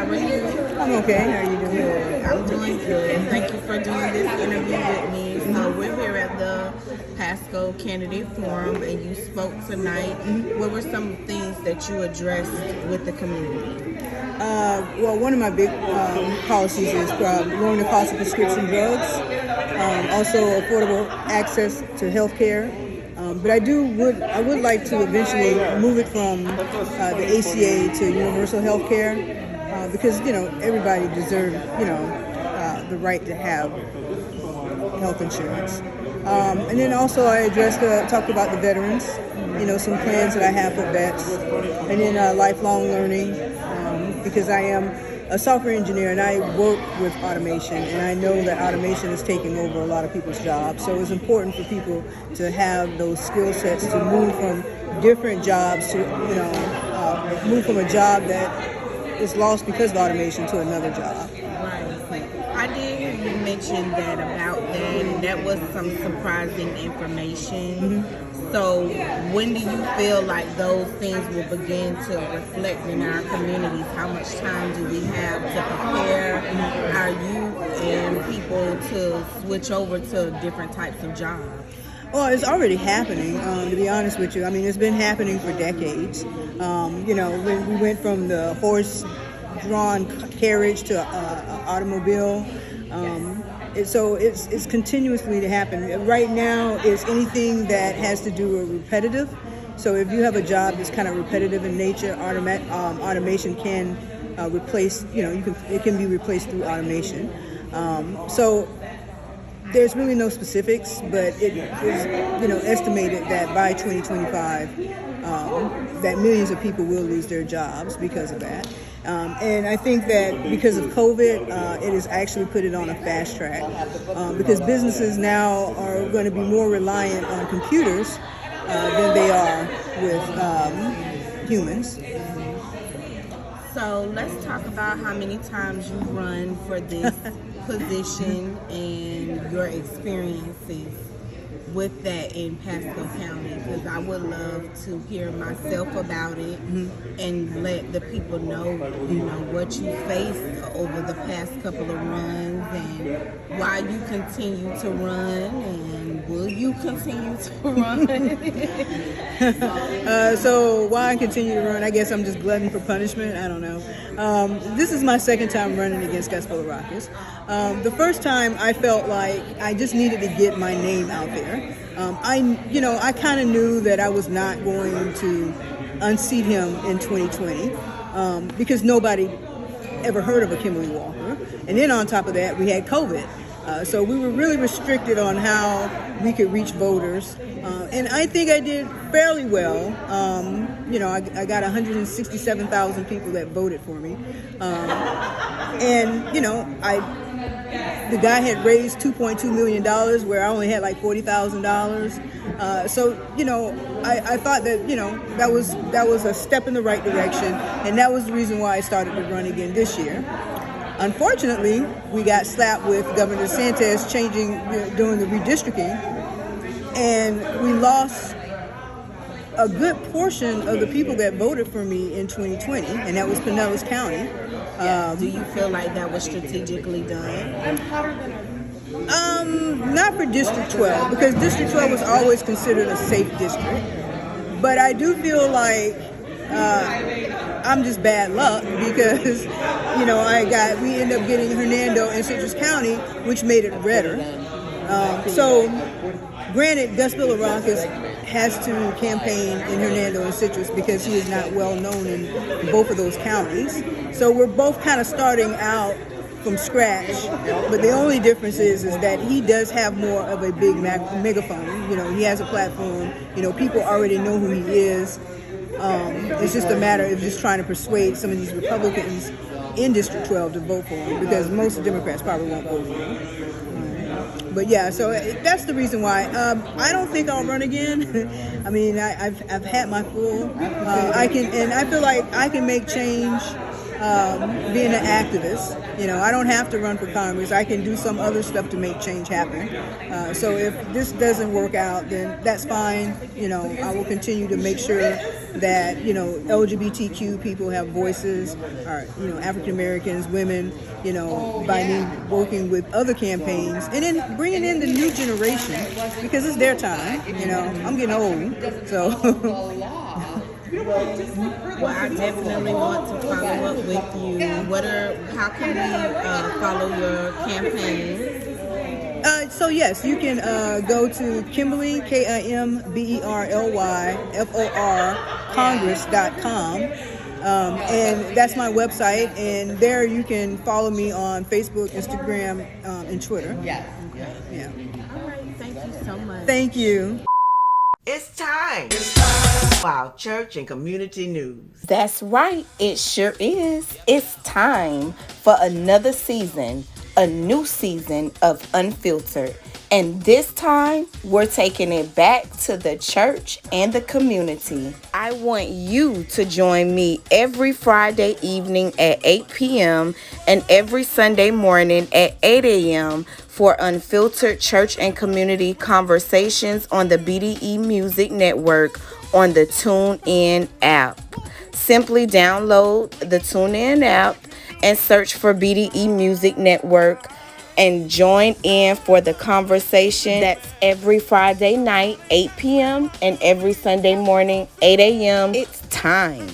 How are you? I'm okay. How are you doing? Good. I'm doing good. Thank you for doing this interview with me. So we're here at the Pasco Candidate Forum, and you spoke tonight. What were some things that you addressed with the community? Well, one of my big policies is lowering the cost of prescription drugs, also affordable access to health care. But I would like to eventually move it from the ACA to universal health care because, everybody deserves, the right to have health insurance. And then also I talked about the veterans, some plans that I have for vets, and then lifelong learning because I am a software engineer and I work with automation, and I know that automation is taking over a lot of people's jobs. So it's important for people to have those skill sets to move from different jobs to, move from a job that is lost because of automation to another job. Right. I did hear you mention that about that, and that was some surprising information. So when do you feel like those things will begin to reflect in our communities? How much time do we have to prepare our youth and people to switch over to different types of jobs? Well, it's already happening, to be honest with you. I mean, it's been happening for decades. When we went from the horse-drawn carriage to automobile. So it's continuously to happen. Right now, it's anything that has to do with repetitive. So if you have a job that's kind of repetitive in nature, automation can replace. It can be replaced through automation. So there's really no specifics, but it is estimated that by 2025, that millions of people will lose their jobs because of that. And I think that because of COVID, it has actually put it on a fast track because businesses now are going to be more reliant on computers than they are with humans. So let's talk about how many times you run for this position and your experiences with that in Pasco County, because I would love to hear myself about it and let the people know, what you faced over the past couple of runs and why you continue to run and will you continue to run? So why I continue to run, I guess I'm just glutton for punishment. I don't know. This is my second time running against Gasparorakis. The first time I felt like I just needed to get my name out there. I kind of knew that I was not going to unseat him in 2020 because nobody ever heard of a Kimberly Walker. And then on top of that, we had COVID. So we were really restricted on how we could reach voters. And I think I did fairly well. I got 167,000 people that voted for me. The guy had raised $2.2 million where I only had like $40,000. So, I thought that, that was a step in the right direction. And that was the reason why I started to run again this year. Unfortunately, we got slapped with Governor DeSantis doing the redistricting. And we lost a good portion of the people that voted for me in 2020, and that was Pinellas County. Do you feel like that was strategically done? Not for District 12, because District 12 was always considered a safe district. But I do feel like I'm just bad luck because, we ended up getting Hernando in Citrus County, which made it redder. So, granted, Gus Bilirakis has to campaign in Hernando and Citrus because he is not well known in both of those counties. So we're both kind of starting out from scratch, but the only difference is that he does have more of a big megaphone. He has a platform. People already know who he is. It's just a matter of just trying to persuade some of these Republicans in District 12 to vote for him because most Democrats probably won't vote for him. But yeah, so that's the reason why. I don't think I'll run again. I mean, I've had my full. I feel like I can make change being an activist. You know, I don't have to run for Congress. I can do some other stuff to make change happen. So if this doesn't work out, then that's fine. You know, I will continue to make sure that, you know, LGBTQ people have voices, or, you know, African Americans, women, you know, by me working with other campaigns, and then bringing in the new generation, because it's their time. You know, I'm getting old, so. Well, I definitely want to follow up with you. How can we follow your campaign? So yes, you can go to Kimberly, KIMBERLYFOR Congress.com. And that's my website, and there you can follow me on Facebook, Instagram, and Twitter. Yeah. Yeah. All right, thank you so much. Thank you. It's time for our church and community news. That's right, it sure is. It's time for another season, a new season of Unfiltered. And this time, we're taking it back to the church and the community. I want you to join me every Friday evening at 8 p.m. and every Sunday morning at 8 a.m. for Unfiltered Church and Community Conversations on the BDE Music Network on the TuneIn app. Simply download the TuneIn app and search for BDE Music Network and join in for the conversation. That's every Friday night, 8 p.m. and every Sunday morning, 8 a.m. It's time.